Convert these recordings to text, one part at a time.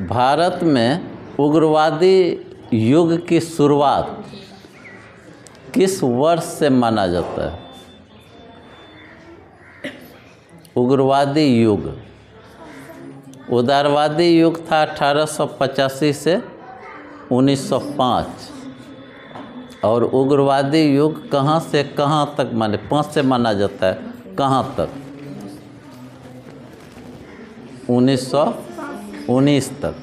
भारत में उग्रवादी युग की शुरुआत किस वर्ष से माना जाता है? उग्रवादी युग, उदारवादी युग था 1885 से 1905 और उग्रवादी युग कहाँ से कहाँ तक माने 5 से माना जाता है, कहाँ तक? 1919 तक,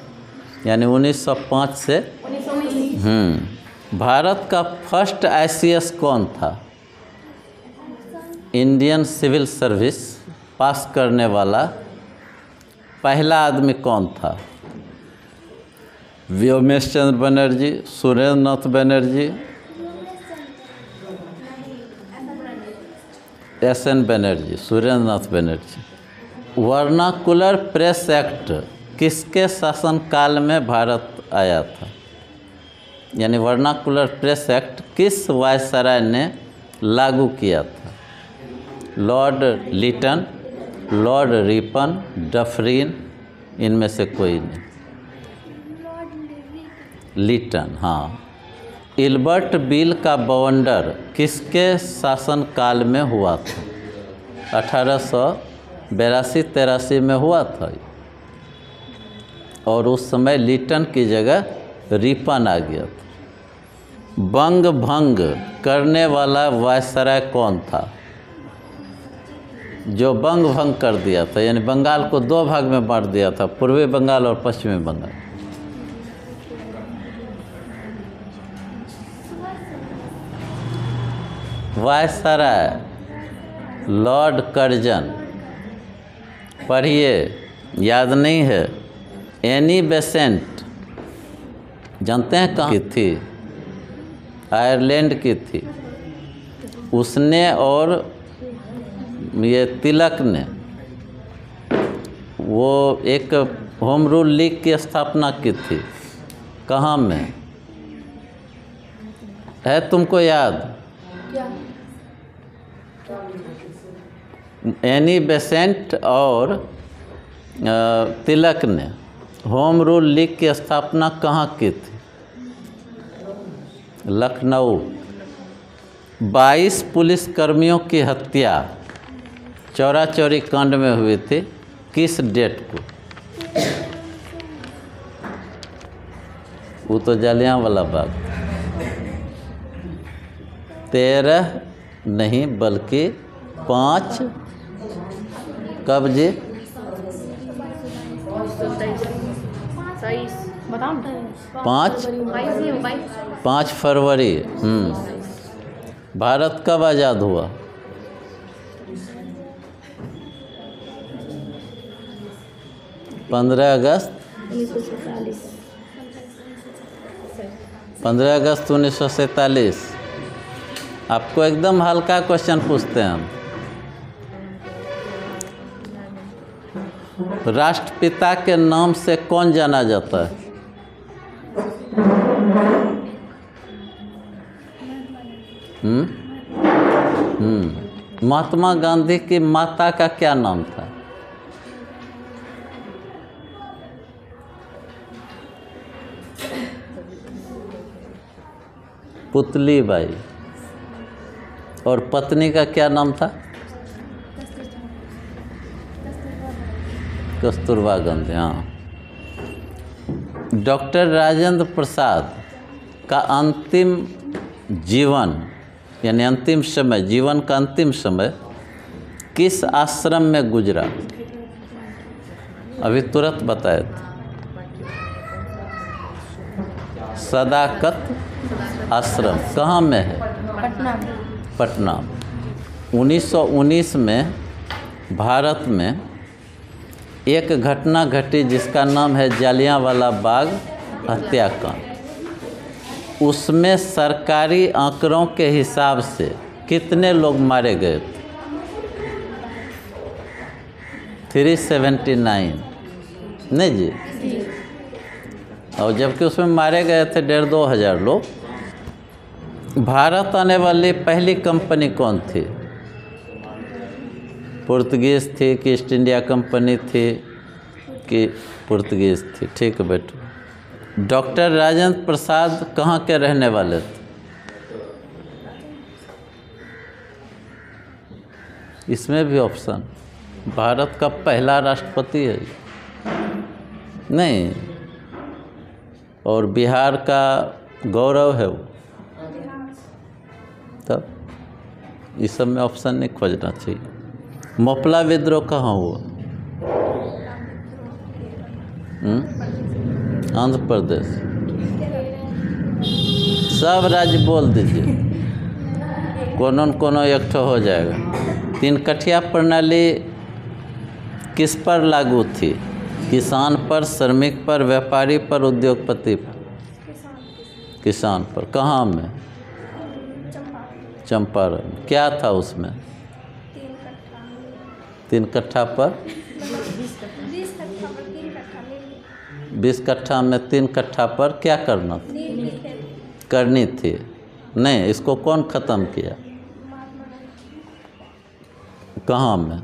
यानी 1905 से। भारत का फर्स्ट ICS कौन था? इंडियन सिविल सर्विस पास करने वाला पहला आदमी कौन था? Vyomesh Chandra Banerjee, Surendra Nath Banerjee, SN Banerjee, Surendra Nath Banerjee. Vernacular press act किसके शासनकाल में भारत आया था? यानी वर्नाकुलर प्रेस एक्ट किस वायसराय ने लागू किया था? Lord Lytton, Lord Ripon, Dufferin, इनमें से कोई नहीं। लिटन, हाँ। इल्बर्ट बिल का बवंडर किसके शासनकाल में हुआ था? 1882-83 में हुआ था और उस समय लिटन की जगह रिपन आ गया था। बंग भंग करने वाला वायसराय कौन था? जो बंग भंग कर दिया था, यानी बंगाल को 2 भाग में बांट दिया था, पूर्वी बंगाल और पश्चिमी बंगाल। Viceroy Lord Curzon. पढ़िए, याद नहीं है। एनी बेसेंट जानते हैं कहाँ की थी? आयरलैंड की थी। उसने और ये तिलक ने वो एक होम रूल लीग की स्थापना की थी। कहाँ में है, तुमको याद? एनी बेसेंट और तिलक ने होम रूल लीग की स्थापना कहाँ की थी? लखनऊ। 22 पुलिसकर्मियों की हत्या चौरा चौरी कांड में हुई थी, किस डेट को? वो तो जलियांवाला बाग। 13 नहीं बल्कि 5 कब जी? 5 फरवरी। भारत कब आज़ाद हुआ? 15 अगस्त 1947। आपको एकदम हल्का क्वेश्चन पूछते हैं हम। राष्ट्रपिता के नाम से कौन जाना जाता है? महात्मा गांधी की माता का क्या नाम था? पुतली बाई। और पत्नी का क्या नाम था? कस्तूरबा गांधी, हाँ। डॉक्टर राजेंद्र प्रसाद का अंतिम जीवन यानी अंतिम समय, जीवन का अंतिम समय किस आश्रम में गुजरा? अभी तुरंत बताए थे। सदाकत आश्रम कहाँ में है? पटना। 1919 में भारत में एक घटना घटी जिसका नाम है जलियांवाला बाग हत्याकांड। उसमें सरकारी आंकड़ों के हिसाब से कितने लोग मारे गए थे? 379 नहीं जी? और जबकि उसमें मारे गए थे 1,500-2 हज़ार लोग। भारत आने वाली पहली कंपनी कौन थी? पुर्तगीज़ थी कि ईस्ट इंडिया कंपनी थी की पुर्तगीज थी। ठीक है बेटो। डॉक्टर राजेंद्र प्रसाद कहाँ के रहने वाले थे? इसमें भी ऑप्शन, भारत का पहला राष्ट्रपति है नहीं, और बिहार का गौरव है वो। तब इस सब में ऑप्शन नहीं खोजना चाहिए। मोपला विद्रोह कहाँ हुआ? आंध्र प्रदेश। सब राज्य बोल दीजिए, कोनो न कोनो एक ठो हो जाएगा। 3 कठिया प्रणाली किस पर लागू थी? किसान पर, श्रमिक पर, व्यापारी पर, उद्योगपति पर? किसान पर। कहाँ में? चंपारण। क्या था उसमें? 3 कट्ठा पर 20 कट्ठा में 3 कट्ठा पर क्या करना था? करनी थी। नहीं, इसको कौन ख़त्म किया? कहाँ में?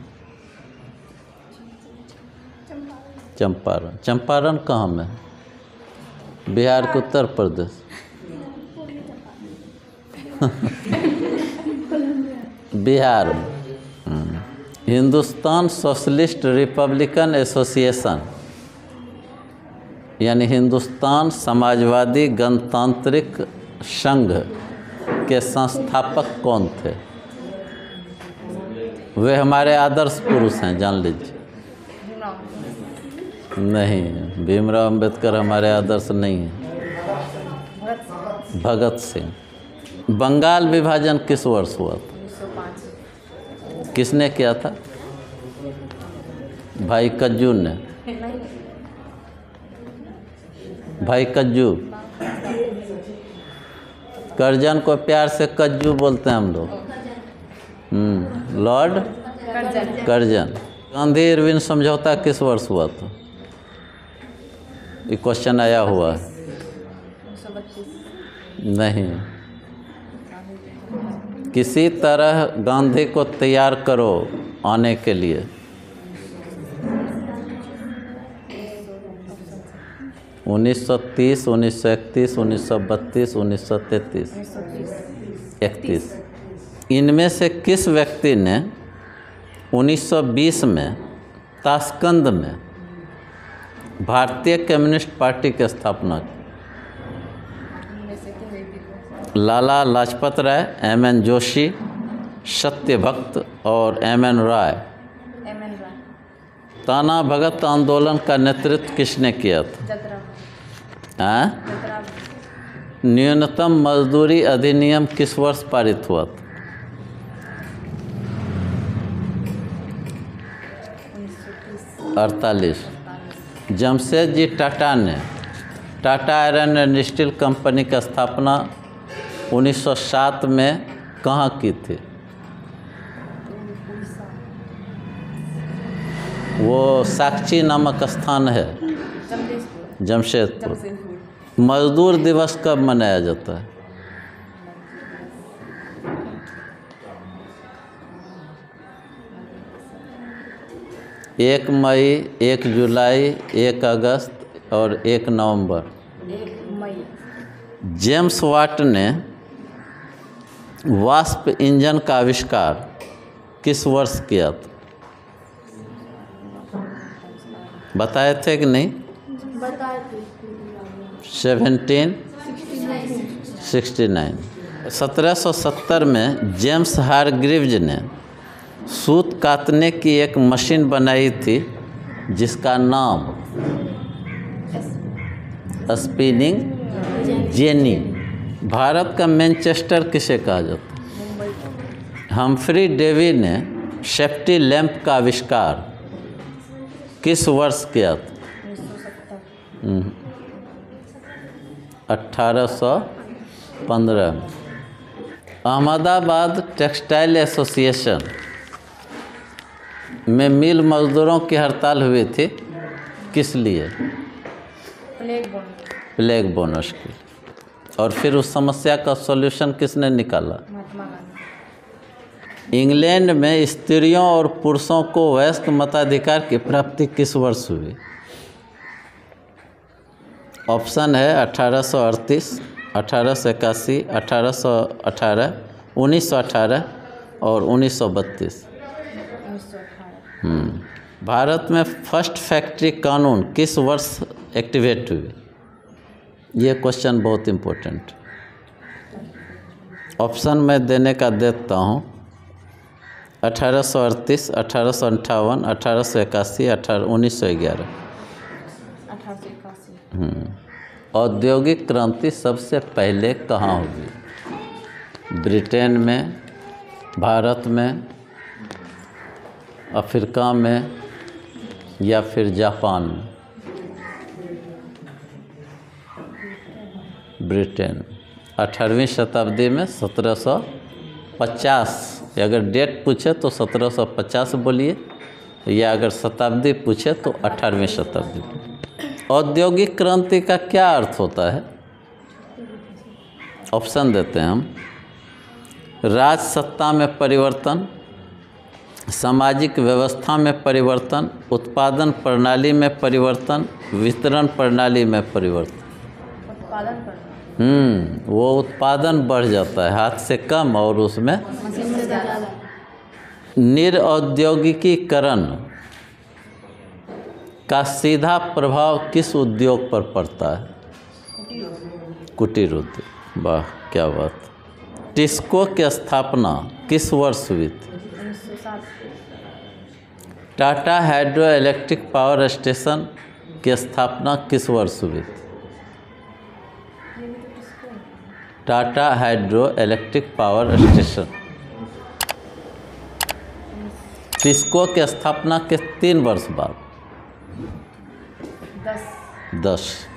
चंपारण। चंपारण कहाँ में? बिहार के उत्तर प्रदेश। बिहार में। हिंदुस्तान सोशलिस्ट रिपब्लिकन एसोसिएशन यानी हिंदुस्तान समाजवादी गणतांत्रिक संघ के संस्थापक कौन थे? वे हमारे आदर्श पुरुष हैं, जान लीजिए। नहीं, भीमराव अंबेडकर हमारे आदर्श नहीं हैं। भगत सिंह। बंगाल विभाजन किस वर्ष हुआ था? किसने किया था? भाई कज्जू ने। भाई कज्जू। करजन को प्यार से कज्जू बोलते हैं हम लोग। लॉर्ड करजन। गांधी इरविन समझौता किस वर्ष हुआ था? ये क्वेश्चन आया हुआ है। नहीं, किसी तरह गांधी को तैयार करो आने के लिए। उन्नीस सौ 30, 1931, 1932, 1933, 31। इनमें से किस व्यक्ति ने 1920 में ताशकंद में भारतीय कम्युनिस्ट पार्टी की स्थापना की? लाला लाजपत राय, एम.एन. जोशी, सत्यभक्त और एम.एन. राय। ताना भगत आंदोलन का नेतृत्व किसने किया था? न्यूनतम मजदूरी अधिनियम किस वर्ष पारित हुआ था? 48। जमशेदजी टाटा ने Tata iron and steel company की स्थापना 1907 में कहाँ की थी? वो साक्षी नामक स्थान है, जमशेदपुर। मजदूर दिवस कब मनाया जाता है? 1 मई, 1 जुलाई, 1 अगस्त और 1 नवंबर। 1 मई। जेम्स वाट ने वाष्प इंजन का आविष्कार किस वर्ष किया था? बताए थे कि नहीं? बताए थे। 1769। 1770 में जेम्स हारग्रीव्ज ने सूत काटने की एक मशीन बनाई थी जिसका नाम स्पिनिंग जेनी। भारत का मैनचेस्टर किसे कहा जाता है? हम्फ्री डेवी ने सेफ्टी लैंप का आविष्कार किस वर्ष किया था? 1815 में। अहमदाबाद टेक्सटाइल एसोसिएशन में मिल मजदूरों की हड़ताल हुई थी, किस लिए? प्लेग बोनस के लिए। और फिर उस समस्या का सॉल्यूशन किसने निकाला? महात्मा गांधी। इंग्लैंड में स्त्रियों और पुरुषों को वयस्क मताधिकार की प्राप्ति किस वर्ष हुई? ऑप्शन है 1838, 1881, 1818, 1918 और 1932। 1918। भारत में फर्स्ट फैक्ट्री कानून किस वर्ष एक्टिवेट हुई? ये क्वेश्चन बहुत इम्पोर्टेंट। ऑप्शन मैं देने का देता हूँ 1838, 1858, 1881, 1911। 1881। औद्योगिक क्रांति सबसे पहले कहाँ हुई? ब्रिटेन में, भारत में, अफ्रीका में या फिर जापान में? ब्रिटेन। 18वीं शताब्दी में 1750। अगर डेट पूछे तो 1750 बोलिए, या अगर शताब्दी पूछे तो 18वीं शताब्दी। औद्योगिक क्रांति का क्या अर्थ होता है? ऑप्शन देते हैं हम। राज सत्ता में परिवर्तन, सामाजिक व्यवस्था में परिवर्तन, उत्पादन प्रणाली में परिवर्तन, वितरण प्रणाली में परिवर्तन। उत्पादन करना। वो उत्पादन बढ़ जाता है, हाथ से कम और उसमें मशीन से ज़्यादा। निरौद्योगिकीकरण का सीधा प्रभाव किस उद्योग पर पड़ता है? कुटीर उद्योग। वाह, क्या बात। टिस्को की स्थापना किस वर्ष हुई थी? 1907। Tata hydro electric power station की स्थापना किस वर्ष हुई थी? Tata hydro electric power station. TISCO की स्थापना के 3 वर्ष बाद। 10। 10।